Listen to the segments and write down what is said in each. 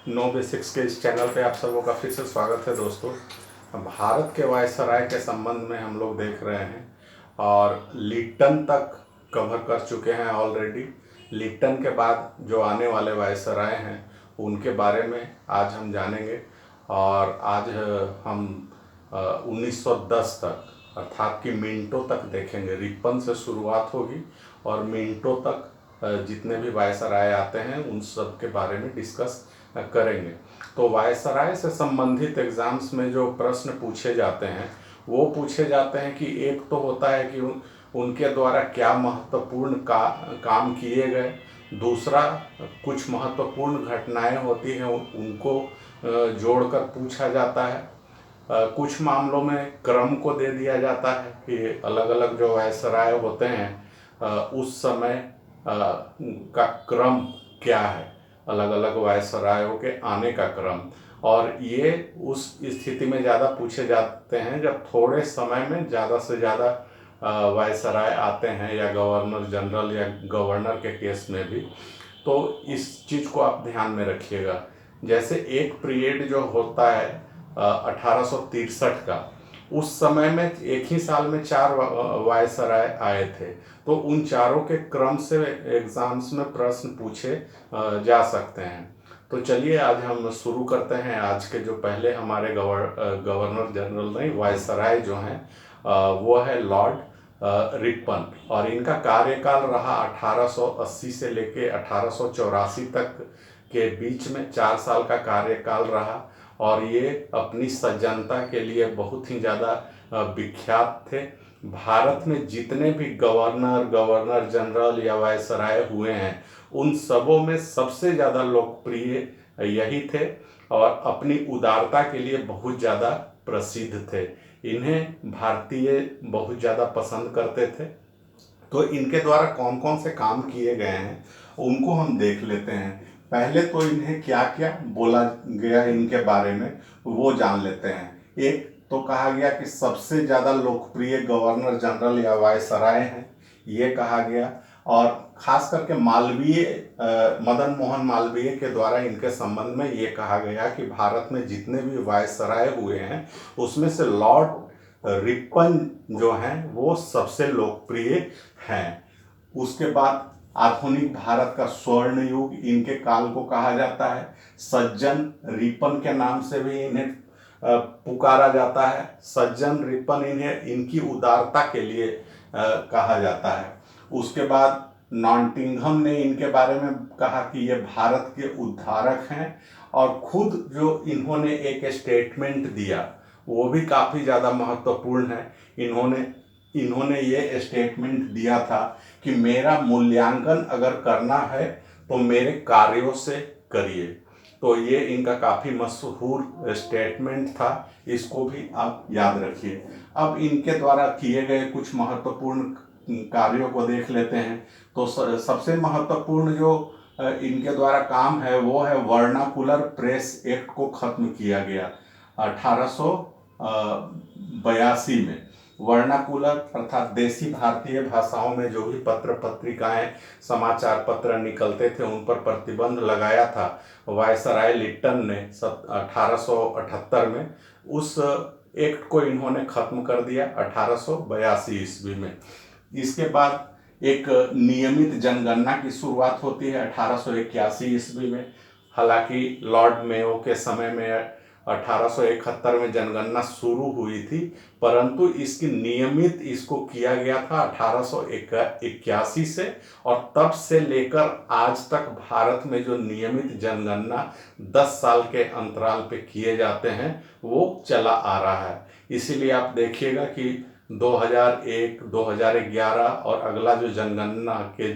Know basics के इस channel पे आप सबों का फिर से स्वागत है दोस्तों। भारत के वायसराय के संबंध में हम लोग देख रहे हैं और लिप्टन तक कवर कर चुके हैं ऑलरेडी। लिप्टन के बाद जो आने वाले वायसराय हैं उनके बारे में आज हम जानेंगे। और आज हम 1910 तक अर्थात कि मिनटों तक देखेंगे। रिपन से शुरुआत होगी और मिनटों तक जितने भी वायसराय आते हैं उन सब के बारे में डिस्कस करेंगे। तो वायसराय से संबंधित एग्जाम्स में जो प्रश्न पूछे जाते हैं वो पूछे जाते हैं कि एक तो होता है कि उनके द्वारा क्या महत्वपूर्ण काम किए गए। दूसरा, कुछ महत्वपूर्ण घटनाएं होती हैं उनको जोड़कर पूछा जाता है। कुछ मामलों में क्रम को दे दिया जाता है कि अलग अलग जो वायसराय होते हैं उस समय का क्रम क्या है, अलग अलग वायसरायों के आने का क्रम। और ये उस स्थिति में ज़्यादा पूछे जाते हैं जब थोड़े समय में ज़्यादा से ज़्यादा वायसराय आते हैं, या गवर्नर जनरल या गवर्नर के केस में भी। तो इस चीज़ को आप ध्यान में रखिएगा। जैसे एक पीरियड जो होता है 1863 का, उस समय में एक ही साल में 4 वायसराय आए थे। तो उन चारों के क्रम से एग्जाम्स में प्रश्न पूछे जा सकते हैं। तो चलिए आज हम शुरू करते हैं। आज के जो पहले हमारे गवर्नर जनरल नहीं, वायसराय जो हैं वो है लॉर्ड रिपन। और इनका कार्यकाल रहा 1880 से लेके 1884 तक के बीच में 4 साल का कार्यकाल रहा। और ये अपनी सज्जनता के लिए बहुत ही ज़्यादा विख्यात थे। भारत में जितने भी गवर्नर जनरल या वायसराय हुए हैं उन सबों में सबसे ज़्यादा लोकप्रिय यही थे और अपनी उदारता के लिए बहुत ज़्यादा प्रसिद्ध थे। इन्हें भारतीय बहुत ज़्यादा पसंद करते थे। तो इनके द्वारा कौन कौन से काम किए गए हैं उनको हम देख लेते हैं। पहले तो इन्हें क्या क्या बोला गया इनके बारे में वो जान लेते हैं। एक तो कहा गया कि सबसे ज़्यादा लोकप्रिय गवर्नर जनरल या वायसराय हैं, ये कहा गया। और खास करके मालवीय मदन मोहन मालवीय के द्वारा इनके संबंध में ये कहा गया कि भारत में जितने भी वायसराय हुए हैं उसमें से लॉर्ड रिपन जो हैं वो सबसे लोकप्रिय हैं। उसके बाद आधुनिक भारत का स्वर्ण युग इनके काल को कहा जाता है। सज्जन रिपन के नाम से भी इन्हें पुकारा जाता है। सज्जन रिपन इन्हें इनकी उदारता के लिए कहा जाता है। उसके बाद नॉटिंघम ने इनके बारे में कहा कि ये भारत के उद्धारक हैं। और खुद जो इन्होंने एक स्टेटमेंट दिया वो भी काफ़ी ज़्यादा महत्वपूर्ण है। इन्होंने ये स्टेटमेंट दिया था कि मेरा मूल्यांकन अगर करना है तो मेरे कार्यों से करिए। तो ये इनका काफ़ी मशहूर स्टेटमेंट था, इसको भी आप याद रखिए। अब इनके द्वारा किए गए कुछ महत्वपूर्ण कार्यों को देख लेते हैं। तो सबसे महत्वपूर्ण जो इनके द्वारा काम है वो है वर्नाकुलर प्रेस एक्ट को खत्म किया गया 1882 में। वर्नाकुलर अर्थात देसी भारतीय भाषाओं में जो भी पत्र पत्रिकाएं समाचार पत्र निकलते थे उन पर प्रतिबंध लगाया था वायसराय लिप्टन ने 1878 में। उस एक्ट को इन्होंने खत्म कर दिया 1882 ईस्वी में। इसके बाद एक नियमित जनगणना की शुरुआत होती है 1881 ईस्वी में। हालांकि लॉर्ड मेयो के समय में 1871 में जनगणना शुरू हुई थी, परंतु इसकी नियमित इसको किया गया था 1881 से। और तब से लेकर आज तक भारत में जो नियमित जनगणना 10 साल के अंतराल पे किए जाते हैं वो चला आ रहा है। इसीलिए आप देखिएगा कि 2001, 2011 और अगला जो जनगणना के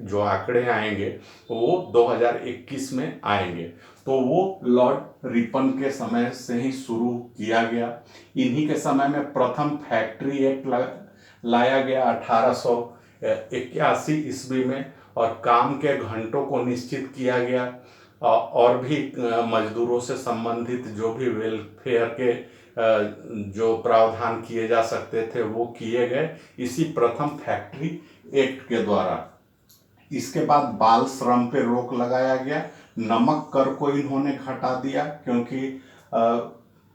जो आंकड़े आएंगे वो 2021 में आएंगे। तो वो लॉर्ड रिपन के समय से ही शुरू किया गया। इन्हीं के समय में प्रथम फैक्ट्री एक्ट लाया गया 1881 ईस्वी में। और काम के घंटों को निश्चित किया गया और भी मजदूरों से संबंधित जो भी वेलफेयर के जो प्रावधान किए जा सकते थे वो किए गए इसी प्रथम फैक्ट्री एक्ट के द्वारा। इसके बाद बाल श्रम पे रोक लगाया गया नमक कर को इन्होंने घटा दिया, क्योंकि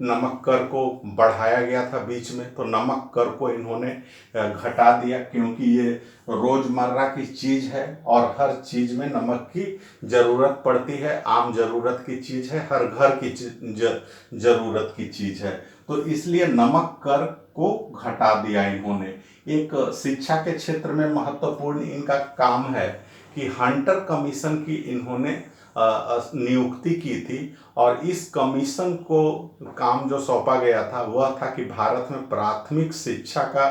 नमक कर को बढ़ाया गया था बीच में, तो नमक कर को इन्होंने घटा दिया, क्योंकि ये रोजमर्रा की चीज है और हर चीज में नमक की जरूरत पड़ती है, आम जरूरत की चीज है, हर घर की जरूरत की चीज है। तो इसलिए नमक कर को घटा दिया इन्होंने। एक शिक्षा के क्षेत्र में महत्वपूर्ण इनका काम है कि हंटर कमीशन की इन्होंने नियुक्ति की थी, और इस कमीशन को काम जो सौंपा गया था वह था कि भारत में प्राथमिक शिक्षा का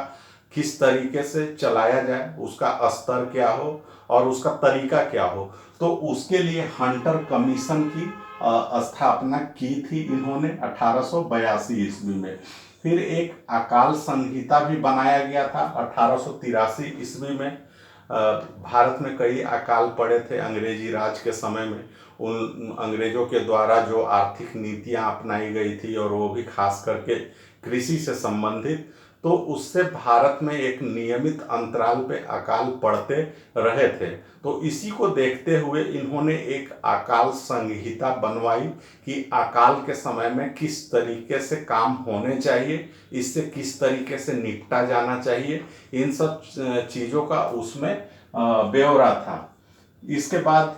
किस तरीके से चलाया जाए, उसका स्तर क्या हो और उसका तरीका क्या हो। तो उसके लिए हंटर कमीशन की स्थापना की थी इन्होंने 1882 ईस्वी में। फिर एक अकाल संहिता भी बनाया गया था 1883 ईस्वी में। भारत में कई अकाल पड़े थे अंग्रेजी राज के समय में। उन अंग्रेजों के द्वारा जो आर्थिक नीतियां अपनाई गई थी, और वो भी खास करके कृषि से संबंधित, तो उससे भारत में एक नियमित अंतराल पे अकाल पड़ते रहे थे। तो इसी को देखते हुए इन्होंने एक अकाल संहिता बनवाई कि अकाल के समय में किस तरीके से काम होने चाहिए, इससे किस तरीके से निपटा जाना चाहिए, इन सब चीज़ों का उसमें ब्यौरा था। इसके बाद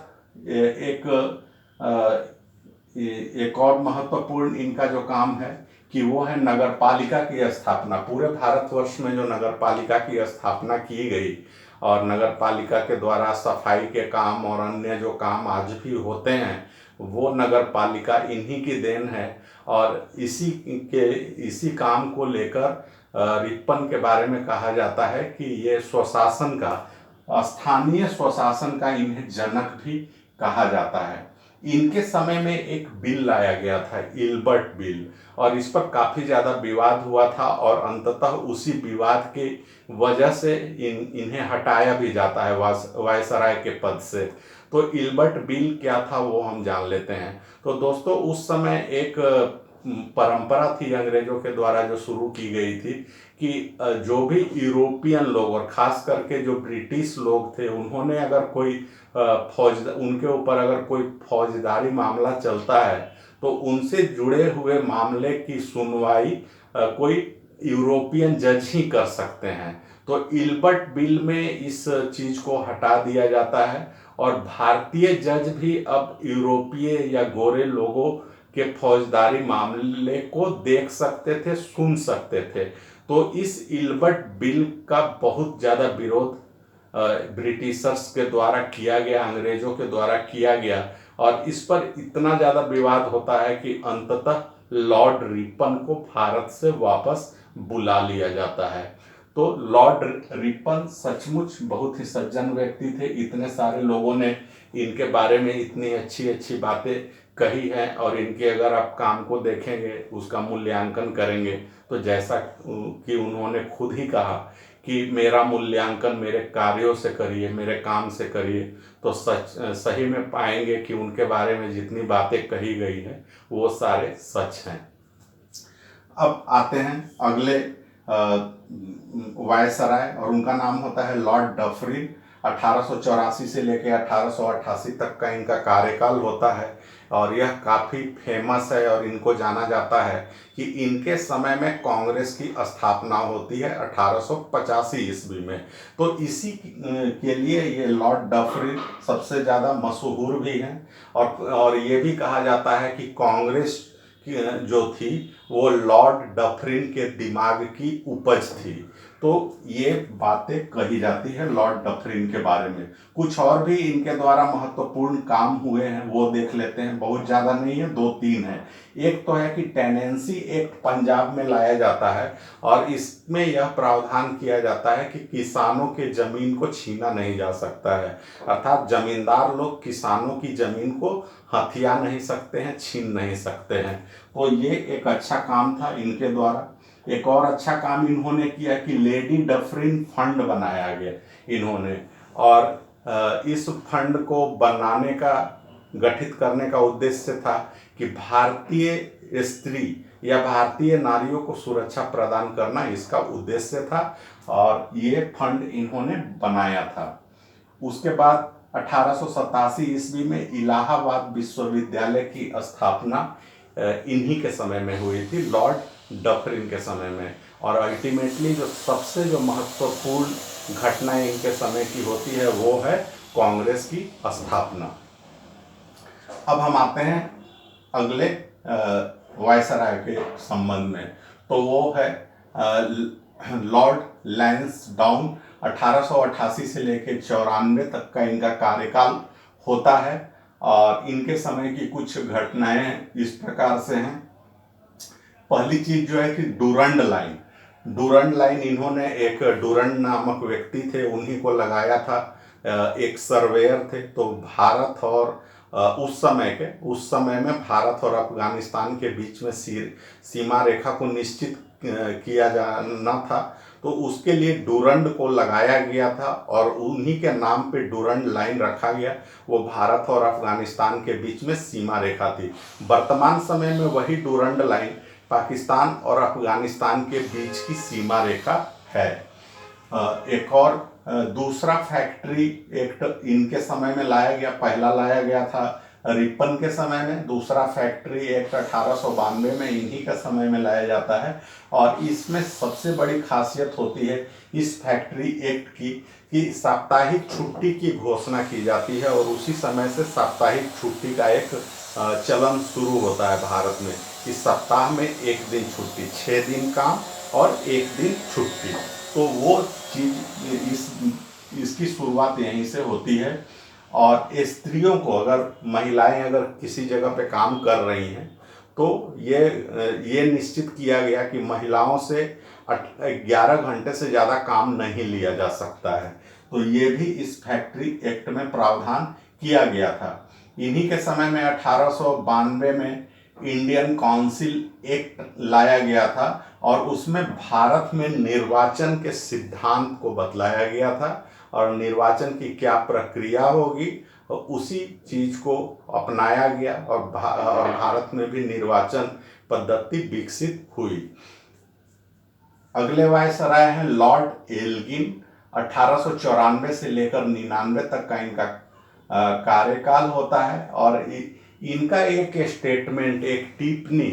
एक और महत्वपूर्ण इनका जो काम है कि वो है नगर पालिका की स्थापना। पूरे भारतवर्ष में जो नगर पालिका की स्थापना की गई, और नगर पालिका के द्वारा सफाई के काम और अन्य जो काम आज भी होते हैं, वो नगर पालिका इन्हीं की देन है। और इसी काम को लेकर रिपन के बारे में कहा जाता है कि ये स्वशासन का, स्थानीय स्वशासन का इन्हें जनक भी कहा जाता है। इनके समय में एक बिल लाया गया था, इल्बर्ट बिल, और इस पर काफ़ी ज़्यादा विवाद हुआ था, और अंततः उसी विवाद के वजह से इन्हें हटाया भी जाता है वायसराय के पद से। तो इल्बर्ट बिल क्या था वो हम जान लेते हैं। तो दोस्तों, उस समय एक परंपरा थी अंग्रेजों के द्वारा जो शुरू की गई थी कि जो भी यूरोपियन लोग और ख़ास करके जो ब्रिटिश लोग थे, उन्होंने अगर कोई उनके ऊपर अगर कोई फौजदारी मामला चलता है, तो उनसे जुड़े हुए मामले की सुनवाई कोई यूरोपियन जज ही कर सकते हैं। तो इल्बर्ट बिल में इस चीज़ को हटा दिया जाता है, और भारतीय जज भी अब यूरोपीय या गोरे लोगों के फौजदारी मामले को देख सकते थे, सुन सकते थे। तो इस इल्बर्ट बिल का बहुत ज़्यादा विरोध ब्रिटिशर्स के द्वारा किया गया, अंग्रेजों के द्वारा किया गया, और इस पर इतना ज़्यादा विवाद होता है कि अंततः लॉर्ड रिपन को भारत से वापस बुला लिया जाता है। तो लॉर्ड रिपन सचमुच बहुत ही सज्जन व्यक्ति थे। इतने सारे लोगों ने इनके बारे में इतनी अच्छी अच्छी बातें कही हैं, और इनके अगर आप काम को देखेंगे, उसका मूल्यांकन करेंगे, तो जैसा कि उन्होंने खुद ही कहा कि मेरा मूल्यांकन मेरे कार्यों से करिए, मेरे काम से करिए, तो सही में पाएंगे कि उनके बारे में जितनी बातें कही गई हैं वो सारे सच हैं। अब आते हैं अगले वायसराय, और उनका नाम होता है लॉर्ड डफरिन। 1884 से लेकर 1888 तक का इनका कार्यकाल होता है, और यह काफ़ी फेमस है, और इनको जाना जाता है कि इनके समय में कांग्रेस की स्थापना होती है 1885 ईस्वी में। तो इसी के लिए ये लॉर्ड डफरिन सबसे ज़्यादा मशहूर भी हैं, और ये भी कहा जाता है कि कांग्रेस जो थी वो लॉर्ड डफरिन के दिमाग की उपज थी। तो ये बातें कही जाती है लॉर्ड डफरिन के बारे में। कुछ और भी इनके द्वारा महत्वपूर्ण काम हुए हैं, वो देख लेते हैं। बहुत ज़्यादा नहीं है, 2-3 है। एक तो है कि टेनेंसी एक्ट पंजाब में लाया जाता है, और इसमें यह प्रावधान किया जाता है कि किसानों के ज़मीन को छीना नहीं जा सकता है, अर्थात जमींदार लोग किसानों की ज़मीन को हथिया नहीं सकते हैं, छीन नहीं सकते हैं। तो ये एक अच्छा काम था इनके द्वारा। एक और अच्छा काम इन्होंने किया कि लेडी डफरिन फंड बनाया गया इन्होंने, और इस फंड को बनाने का, गठित करने का उद्देश्य था कि भारतीय स्त्री या भारतीय नारियों को सुरक्षा प्रदान करना इसका उद्देश्य था, और ये फंड इन्होंने बनाया था। उसके बाद 1887 ईस्वी में इलाहाबाद विश्वविद्यालय की स्थापना इन्हीं के समय में हुई थी, लॉर्ड डफरिन के समय में। और अल्टीमेटली जो महत्वपूर्ण घटनाएं इनके समय की होती है वो है कांग्रेस की स्थापना। अब हम आते हैं अगले वायसराय के संबंध में, तो वो है लॉर्ड लैंसडाउन। 1888 से लेकर 94 तक का इनका कार्यकाल होता है और इनके समय की कुछ घटनाएं इस प्रकार से हैं। पहली चीज जो है कि डूरंड लाइन इन्होंने, एक डूरंड नामक व्यक्ति थे, उन्हीं को लगाया था, एक सर्वेयर थे। तो भारत और उस समय में भारत और अफगानिस्तान के बीच में सीमा रेखा को निश्चित किया जाना था, तो उसके लिए डूरंड को लगाया गया था और उन्हीं के नाम पे डूरंड लाइन रखा गया। वो भारत और अफगानिस्तान के बीच में सीमा रेखा थी। वर्तमान समय में वही डूरंड लाइन पाकिस्तान और अफगानिस्तान के बीच की सीमा रेखा है। एक और दूसरा फैक्ट्री एक्ट इनके समय में लाया गया। पहला लाया गया था रिपन के समय में, दूसरा फैक्ट्री एक्ट 1892 में इन्हीं का समय में लाया जाता है। और इसमें सबसे बड़ी खासियत होती है इस फैक्ट्री एक्ट की कि साप्ताहिक छुट्टी की घोषणा की जाती है और उसी समय से साप्ताहिक छुट्टी का एक चलन शुरू होता है भारत में कि सप्ताह में एक दिन छुट्टी, 6 दिन काम और 1 दिन छुट्टी। तो वो चीज इसकी शुरुआत यहीं से होती है। और स्त्रियों को, अगर महिलाएं अगर किसी जगह पे काम कर रही हैं तो ये निश्चित किया गया कि महिलाओं से 11 घंटे से ज़्यादा काम नहीं लिया जा सकता है। तो ये भी इस फैक्ट्री एक्ट में प्रावधान किया गया था। इन्हीं के समय में 1892 में इंडियन काउंसिल एक्ट लाया गया था और उसमें भारत में निर्वाचन के सिद्धांत को बतलाया गया था और निर्वाचन की क्या प्रक्रिया होगी, उसी चीज को अपनाया गया और भारत में भी निर्वाचन पद्धति विकसित हुई। अगले वायसराय हैं लॉर्ड एल्गिन। 1894 से लेकर 99 तक का इनका कार्यकाल होता है और इनका एक स्टेटमेंट, एक टिप्पणी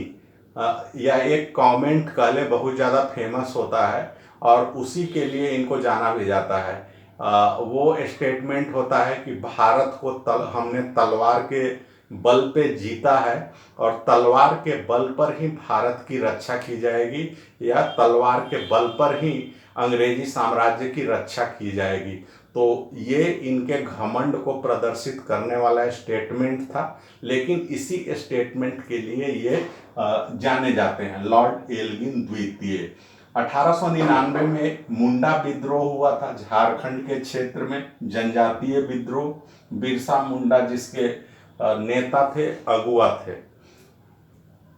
या एक कमेंट कह ले बहुत ज़्यादा फेमस होता है और उसी के लिए इनको जाना भी जाता है। वो स्टेटमेंट होता है कि भारत को हमने तलवार के बल पे जीता है और तलवार के बल पर ही भारत की रक्षा की जाएगी या तलवार के बल पर ही अंग्रेजी साम्राज्य की रक्षा की जाएगी। तो ये इनके घमंड को प्रदर्शित करने वाला स्टेटमेंट था, लेकिन इसी स्टेटमेंट के लिए ये जाने जाते हैं, लॉर्ड एल्गिन द्वितीय। 1899 में मुंडा विद्रोह हुआ था झारखंड के क्षेत्र में, जनजातीय विद्रोह। बिरसा मुंडा जिसके नेता थे, अगुआ थे।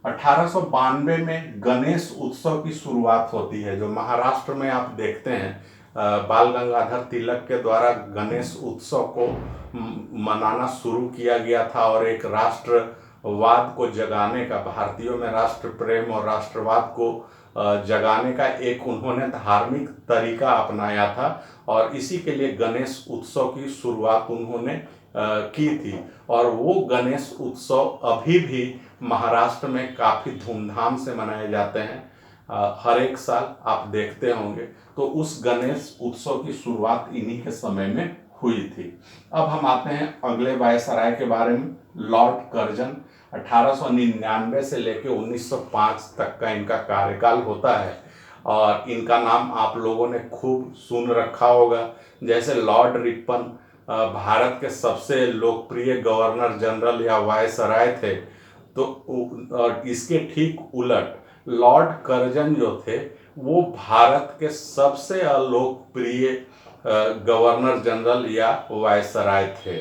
1892 में गणेश उत्सव की शुरुआत होती है, जो महाराष्ट्र में आप देखते हैं बाल गंगाधर तिलक के द्वारा गणेश उत्सव को मनाना शुरू किया गया था और एक राष्ट्रवाद को जगाने का, भारतीयों में राष्ट्र प्रेम और राष्ट्रवाद को जगाने का एक उन्होंने धार्मिक तरीका अपनाया था और इसी के लिए गणेश उत्सव की शुरुआत उन्होंने की थी। और वो गणेश उत्सव अभी भी महाराष्ट्र में काफ़ी धूमधाम से मनाए जाते हैं, हर एक साल आप देखते होंगे। तो उस गणेश उत्सव की शुरुआत इन्हीं के समय में हुई थी। अब हम आते हैं अगले वायसराय के बारे में, लॉर्ड कर्जन। 1899 से लेकर 1905 तक का इनका कार्यकाल होता है और इनका नाम आप लोगों ने खूब सुन रखा होगा। जैसे लॉर्ड रिपन भारत के सबसे लोकप्रिय गवर्नर जनरल या वायसराय थे, तो इसके ठीक उलट लॉर्ड कर्जन जो थे वो भारत के सबसे अलोकप्रिय गवर्नर जनरल या वायसराय थे।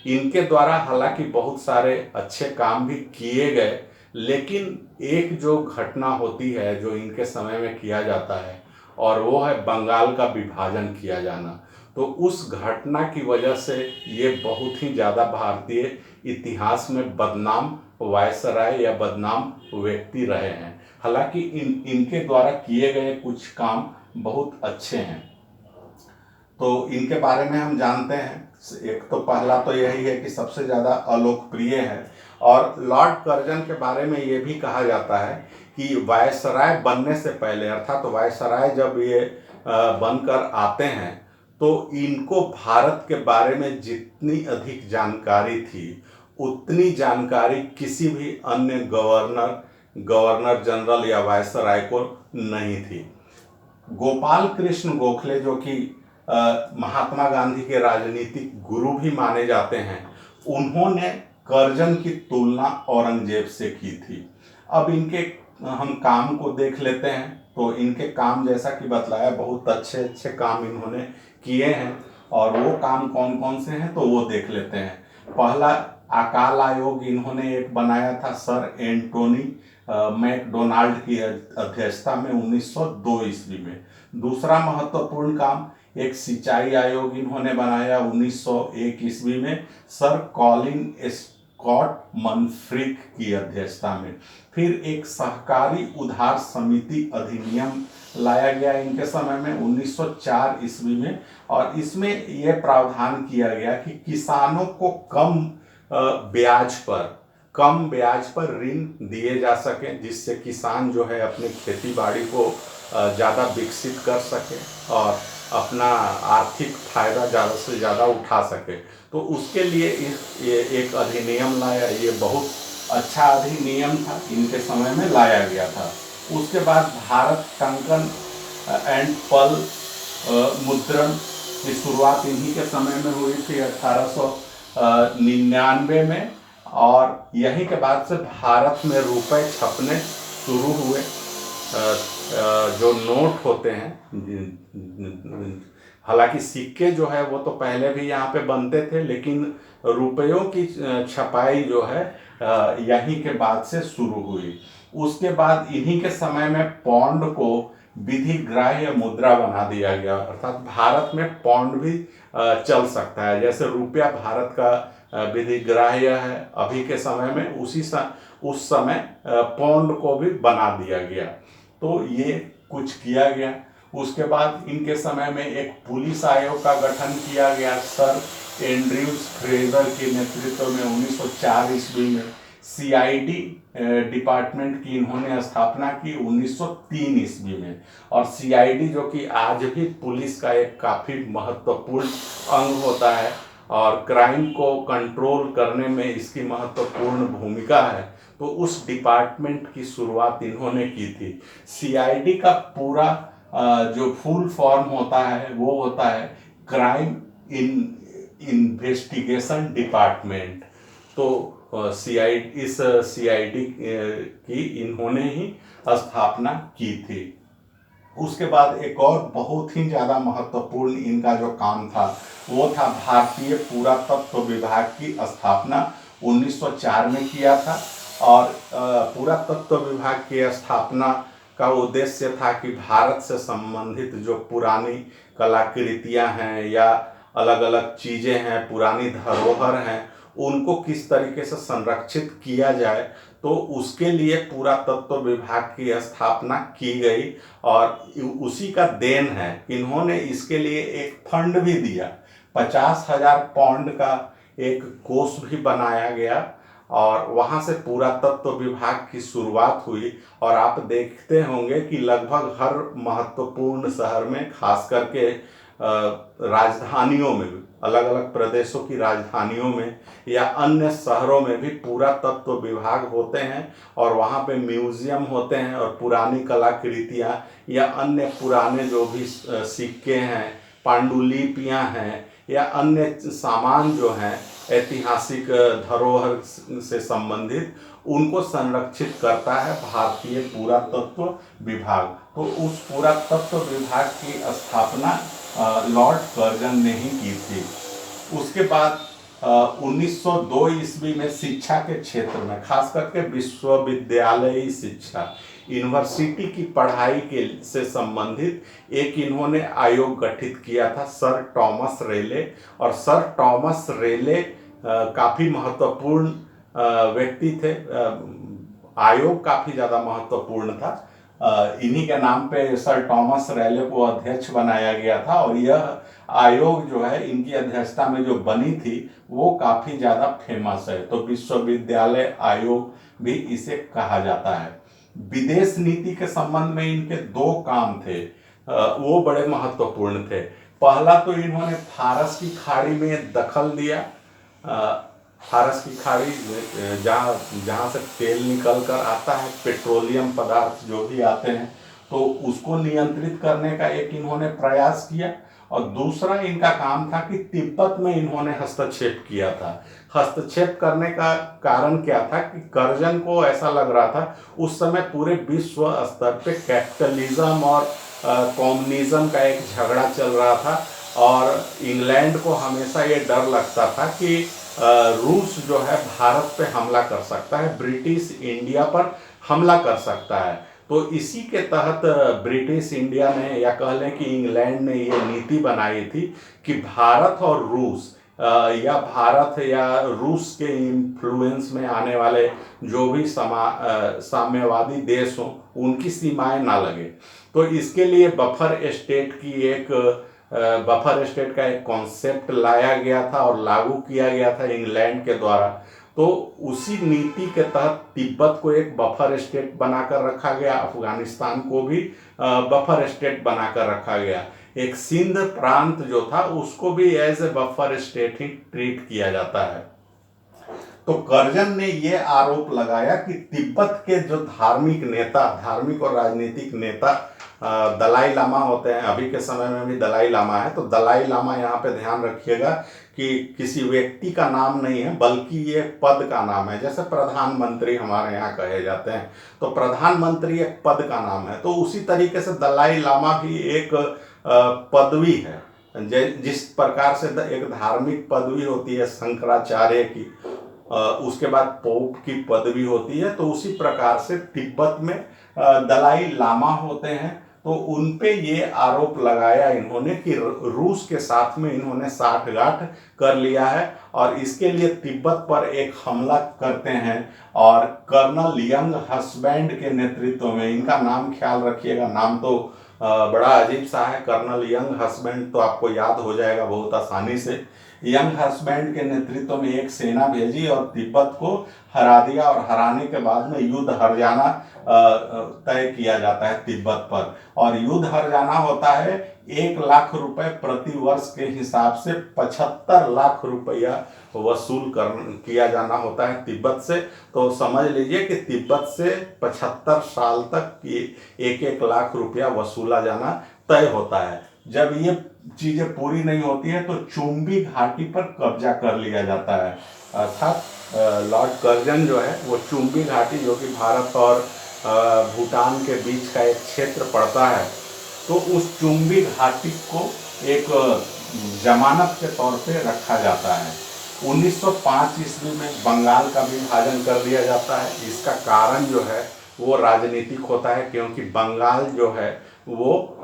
इनके द्वारा हालांकि बहुत सारे अच्छे काम भी किए गए, लेकिन एक जो घटना होती है जो इनके समय में किया जाता है और वो है बंगाल का विभाजन किया जाना। तो उस घटना की वजह से ये बहुत ही ज़्यादा भारतीय इतिहास में बदनाम वायसराय या बदनाम व्यक्ति रहे हैं। हालांकि इनके द्वारा किए गए कुछ काम बहुत अच्छे हैं। तो इनके बारे में हम जानते हैं एक तो पहला तो यही है कि सबसे ज़्यादा अलोकप्रिय है। और लॉर्ड कर्जन के बारे में ये भी कहा जाता है कि वायसराय बनने से पहले, अर्थात तो वायसराय जब ये बनकर आते हैं, तो इनको भारत के बारे में जितनी अधिक जानकारी थी उतनी जानकारी किसी भी अन्य गवर्नर जनरल या वायसराय को नहीं थी। गोपाल कृष्ण गोखले, जो कि महात्मा गांधी के राजनीतिक गुरु भी माने जाते हैं, उन्होंने कर्जन की तुलना औरंगजेब से की थी। अब इनके हम काम को देख लेते हैं। तो इनके काम, जैसा कि बतलाया, बहुत अच्छे अच्छे काम इन्होंने किए हैं। और वो काम कौन कौन से हैं तो वो देख लेते हैं। पहला अकाल आयोग इन्होंने एक बनाया था सर एंटोनी मैकडोनाल्ड की अध्यक्षता में 1902 ईस्वी में। दूसरा महत्वपूर्ण काम, एक सिंचाई आयोग इन्होंने बनाया 1901 ईस्वी में सर कॉलिन स्कॉट मनफ्रिक की अध्यक्षता में। फिर एक सहकारी उधार समिति अधिनियम लाया गया इनके समय में 1904 ईस्वी में। और इसमें यह प्रावधान किया गया कि किसानों को कम ब्याज पर ऋण दिए जा सके, जिससे किसान जो है अपनी खेती बाड़ी को ज़्यादा विकसित कर सके और अपना आर्थिक फायदा ज़्यादा से ज़्यादा उठा सके। तो उसके लिए ये एक अधिनियम लाया। ये बहुत अच्छा अधिनियम था, इनके समय में लाया गया था। उसके बाद भारत टंकन एंड पल मुद्रण की शुरुआत इन्हीं के समय में हुई थी 1899 में। और यहीं के बाद से भारत में रुपए छपने शुरू हुए। जो नोट होते हैं, हालांकि सिक्के जो है वो तो पहले भी यहाँ पे बनते थे, लेकिन रुपयों की छपाई जो है यहीं के बाद से शुरू हुई। उसके बाद इन्हीं के समय में पौंड को विधिग्राह्य मुद्रा बना दिया गया, अर्थात भारत में पौंड भी चल सकता है। जैसे रुपया भारत का विधिग्राह्य है अभी के समय में, उस समय पौंड को भी बना दिया गया। तो ये कुछ किया गया। उसके बाद इनके समय में एक पुलिस आयोग का गठन किया गया सर एंड्रयूज फ्रेजर के नेतृत्व में 1904 ईस्वी में। सीआईडी डिपार्टमेंट की इन्होंने स्थापना की 1903 ईस्वी में। और सीआईडी जो कि आज भी पुलिस का एक काफ़ी महत्वपूर्ण अंग होता है और क्राइम को कंट्रोल करने में इसकी महत्वपूर्ण भूमिका है, तो उस डिपार्टमेंट की शुरुआत इन्होंने की थी। सीआईडी का पूरा जो फुल फॉर्म होता है वो होता है क्राइम इन्वेस्टिगेशन डिपार्टमेंट। तो इस सीआईडी की इन्होंने ही स्थापना की थी। उसके बाद एक और बहुत ही ज़्यादा महत्वपूर्ण इनका जो काम था वो था भारतीय पुरातत्व विभाग की स्थापना 1904 में किया था। और पुरातत्व विभाग की स्थापना का उद्देश्य था कि भारत से संबंधित जो पुरानी कलाकृतियां हैं या अलग अलग चीज़ें हैं, पुरानी धरोहर हैं, उनको किस तरीके से संरक्षित किया जाए। तो उसके लिए पुरातत्व विभाग की स्थापना की गई और उसी का देन है। इन्होंने इसके लिए एक फंड भी दिया, 50,000 पाउंड का एक कोष भी बनाया गया और वहाँ से पुरातत्व विभाग की शुरुआत हुई। और आप देखते होंगे कि लगभग हर महत्वपूर्ण शहर में, खास करके राजधानियों में, अलग अलग प्रदेशों की राजधानियों में या अन्य शहरों में भी पुरातत्व विभाग होते हैं और वहाँ पे म्यूजियम होते हैं और पुरानी कलाकृतियाँ या अन्य पुराने जो भी सिक्के हैं, पांडुलिपियाँ हैं या अन्य सामान जो हैं ऐतिहासिक धरोहर से संबंधित, उनको संरक्षित करता है भारतीय पुरातत्व विभाग। तो उस पुरातत्व विभाग की स्थापना लॉर्ड कर्जन ने ही की थी। उसके बाद 1902 ईस्वी में शिक्षा के क्षेत्र में, खास करके विश्वविद्यालयी शिक्षा, यूनिवर्सिटी की पढ़ाई के से संबंधित एक इन्होंने आयोग गठित किया था सर टॉमस रेले। और सर टॉमस रेले काफ़ी महत्वपूर्ण व्यक्ति थे। आयोग काफ़ी ज़्यादा महत्वपूर्ण था इन्हीं के नाम पे सर टॉमस रैले को अध्यक्ष बनाया गया था। और यह आयोग जो है इनकी अध्यक्षता में जो बनी थी वो काफी ज्यादा फेमस है, तो विश्वविद्यालय आयोग भी इसे कहा जाता है। विदेश नीति के संबंध में इनके दो काम थे, वो बड़े महत्वपूर्ण थे। पहला तो इन्होंने फारस की खाड़ी में दखल दिया। फारस की खाड़ी जहाँ से तेल निकल कर आता है, पेट्रोलियम पदार्थ जो भी आते हैं, तो उसको नियंत्रित करने का एक इन्होंने प्रयास किया। और दूसरा इनका काम था कि तिब्बत में इन्होंने हस्तक्षेप किया था। हस्तक्षेप करने का कारण क्या था कि कर्जन को ऐसा लग रहा था उस समय पूरे विश्व स्तर पे कैपिटलिज्म और कम्युनिज्म का एक झगड़ा चल रहा था, और इंग्लैंड को हमेशा ये डर लगता था कि रूस जो है भारत पे हमला कर सकता है, ब्रिटिश इंडिया पर हमला कर सकता है। तो इसी के तहत ब्रिटिश इंडिया ने, या कह लें कि इंग्लैंड ने, ये नीति बनाई थी कि भारत और रूस या भारत या रूस के इन्फ्लुएंस में आने वाले जो भी साम्यवादी देश हों उनकी सीमाएं ना लगे। तो इसके लिए बफर स्टेट का एक कॉन्सेप्ट लाया गया था और लागू किया गया था इंग्लैंड के द्वारा। तो उसी नीति के तहत तिब्बत को एक बफर स्टेट बनाकर रखा गया, अफगानिस्तान को भी बफर स्टेट बनाकर रखा गया। एक सिंध प्रांत जो था उसको भी एज ए बफर स्टेट ही ट्रीट किया जाता है। तो कर्जन ने ये आरोप लगाया कि तिब्बत के जो धार्मिक और राजनीतिक नेता दलाई लामा होते हैं, अभी के समय में भी दलाई लामा है, तो दलाई लामा यहाँ पे ध्यान रखिएगा कि किसी व्यक्ति का नाम नहीं है बल्कि ये पद का नाम है। जैसे प्रधानमंत्री हमारे यहाँ कहे जाते हैं, तो प्रधानमंत्री एक पद का नाम है, तो उसी तरीके से दलाई लामा भी एक पदवी है। जिस प्रकार से एक धार्मिक पदवी होती है शंकराचार्य की, उसके बाद पोप की पदवी होती है, तो उसी प्रकार से तिब्बत में दलाई लामा होते हैं। तो उन पे ये आरोप लगाया इन्होंने कि रूस के साथ में इन्होंने साठगांठ कर लिया है और इसके लिए तिब्बत पर एक हमला करते हैं। और कर्नल यंग हसबैंड के नेतृत्व में, इनका नाम ख्याल रखिएगा, नाम तो बड़ा अजीब सा है, कर्नल यंग हसबैंड, तो आपको याद हो जाएगा बहुत आसानी से। यंग हसबैंड के नेतृत्व में एक सेना भेजी और तिब्बत को हरा दिया, और हराने के बाद में युद्ध हर जाना तय किया जाता है तिब्बत पर। और युद्ध हर जाना होता है 1 लाख रुपए प्रति वर्ष के हिसाब से 75 लाख रुपया वसूल किया जाना होता है तिब्बत से। तो समझ लीजिए कि तिब्बत से 75 साल तक 1-1 लाख रुपया वसूला जाना तय होता है। जब ये चीजें पूरी नहीं होती है तो चुम्बी घाटी पर कब्जा कर लिया जाता है। अर्थात लॉर्ड कर्जन जो है वो चुम्बी घाटी, जो कि भारत और भूटान के बीच का एक क्षेत्र पड़ता है, तो उस चुम्बी घाटी को एक जमानत के तौर पे रखा जाता है। 1905 ईस्वी में बंगाल का भी विभाजन कर दिया जाता है। इसका कारण जो है वो राजनीतिक होता है, क्योंकि बंगाल जो है वो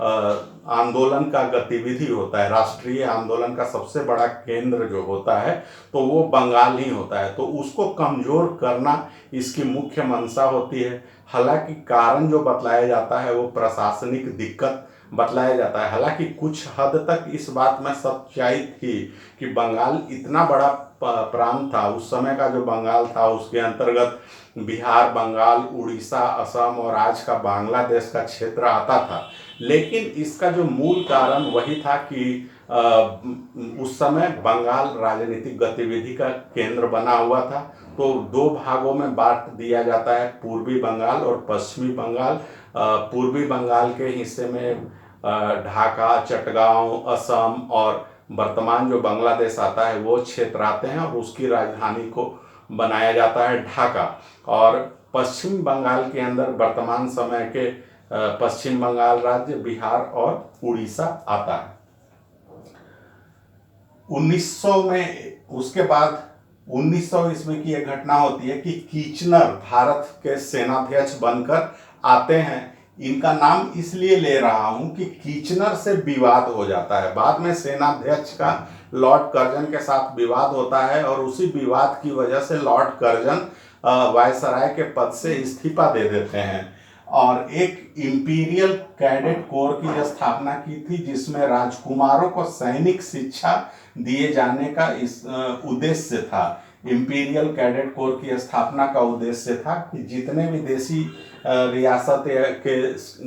आंदोलन का गतिविधि होता है, राष्ट्रीय आंदोलन का सबसे बड़ा केंद्र जो होता है तो वो बंगाल ही होता है। तो उसको कमज़ोर करना इसकी मुख्य मंशा होती है। हालांकि कारण जो बतलाया जाता है वो प्रशासनिक दिक्कत बतलाया जाता है। हालांकि कुछ हद तक इस बात में सच्चाई थी कि बंगाल इतना बड़ा प्रांत था, उस समय का जो बंगाल था उसके अंतर्गत बिहार, बंगाल, उड़ीसा, असम और आज का बांग्लादेश का क्षेत्र आता था। लेकिन इसका जो मूल कारण वही था कि उस समय बंगाल राजनीतिक गतिविधि का केंद्र बना हुआ था। तो 2 भागों में बांट दिया जाता है, पूर्वी बंगाल और पश्चिमी बंगाल। पूर्वी बंगाल के हिस्से में ढाका, चटगांव, असम और वर्तमान जो बांग्लादेश आता है वो क्षेत्र आते हैं, और उसकी राजधानी को बनाया जाता है ढाका। और पश्चिम बंगाल के अंदर वर्तमान समय के पश्चिम बंगाल राज्य, बिहार और उड़ीसा आता है। 1900 में, उसके बाद 1900 ईस्वी की एक घटना होती है कि कीचनर भारत के सेनाध्यक्ष बनकर आते हैं। इनका नाम इसलिए ले रहा हूं कि कीचनर से विवाद हो जाता है। बाद में सेनाध्यक्ष का लॉर्ड कर्जन के साथ विवाद होता है, और उसी विवाद की वजह से लॉर्ड कर्जन वायसराय के पद से इस्तीफा दे देते हैं। और एक इंपीरियल कैडेट कोर की स्थापना की थी, जिसमें राजकुमारों को सैनिक शिक्षा दिए जाने का इस उद्देश्य था। इंपीरियल कैडेट कोर की स्थापना का उद्देश्य था कि जितने विदेशी रियासत के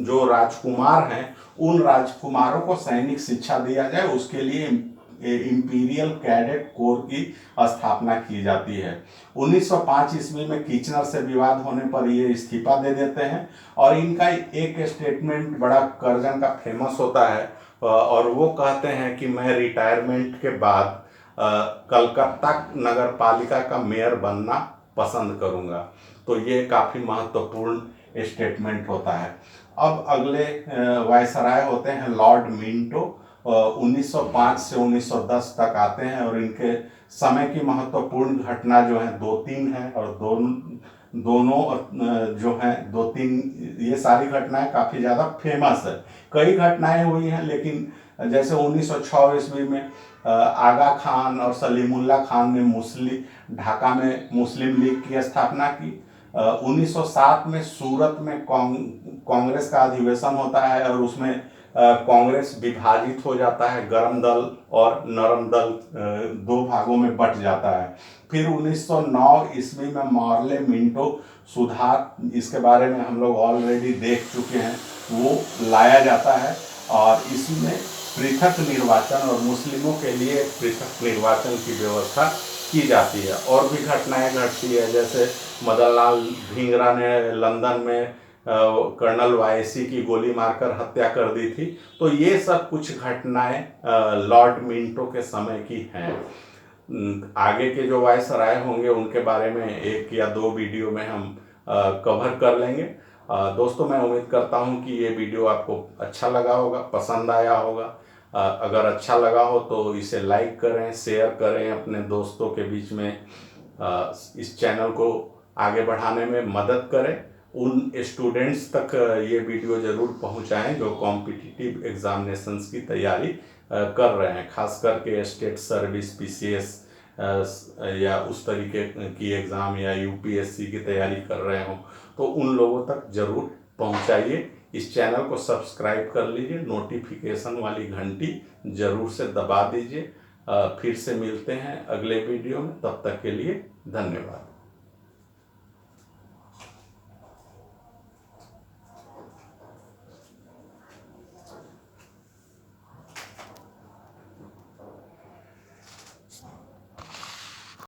जो राजकुमार हैं, उन राजकुमारों को सैनिक शिक्षा दिया जाए, उसके लिए इंपीरियल कैडेट कोर की स्थापना की जाती है। 1905 ईस्वी में कीचनर से विवाद होने पर ये इस्तीफा दे देते हैं, और इनका एक स्टेटमेंट बड़ा कर्जन का फेमस होता है, और वो कहते हैं कि मैं रिटायरमेंट के बाद कलकत्ता नगर पालिका का मेयर बनना पसंद करूंगा। तो ये काफ़ी महत्वपूर्ण स्टेटमेंट होता है। अब अगले वायसराय होते हैं लॉर्ड मिंटो। 1905 से 1910 तक आते हैं, और इनके समय की महत्वपूर्ण घटना जो है 2-3 है, और दोनों जो हैं 2-3, ये सारी घटनाएं काफ़ी ज़्यादा फेमस है। कई घटनाएं हुई हैं, लेकिन जैसे 1906 ईस्वी में आगा खान और सलीमुल्लाह खान ने ढाका में मुस्लिम लीग की स्थापना की। 1907 में सूरत में कांग्रेस का अधिवेशन होता है, और उसमें कांग्रेस विभाजित हो जाता है, गर्म दल और नरम दल दो भागों में बट जाता है। फिर 1909 ईस्वी में मॉर्ले मिंटो सुधार, इसके बारे में हम लोग ऑलरेडी देख चुके हैं, वो लाया जाता है, और इसमें पृथक निर्वाचन और मुस्लिमों के लिए पृथक निर्वाचन की व्यवस्था की जाती है। और भी घटनाएं घटती है, जैसे मदनलाल धिंगरा ने लंदन में कर्नल वायसी की गोली मारकर हत्या कर दी थी। तो ये सब कुछ घटनाएं लॉर्ड मिंटो के समय की हैं। आगे के जो वायसराय होंगे उनके बारे में 1 या 2 वीडियो में हम कवर कर लेंगे। दोस्तों, मैं उम्मीद करता हूं कि ये वीडियो आपको अच्छा लगा होगा, पसंद आया होगा। अगर अच्छा लगा हो तो इसे लाइक करें, शेयर करें, अपने दोस्तों के बीच में इस चैनल को आगे बढ़ाने में मदद करें। उन स्टूडेंट्स तक ये वीडियो ज़रूर पहुंचाएं जो कॉम्पिटिटिव एग्जामिनेशंस की तैयारी कर रहे हैं, खास करके स्टेट सर्विस, पीसीएस या उस तरीके की एग्ज़ाम या यूपीएससी की तैयारी कर रहे हों, तो उन लोगों तक ज़रूर पहुंचाइए। इस चैनल को सब्सक्राइब कर लीजिए, नोटिफिकेशन वाली घंटी ज़रूर से दबा दीजिए। फिर से मिलते हैं अगले वीडियो में, तब तक के लिए धन्यवाद।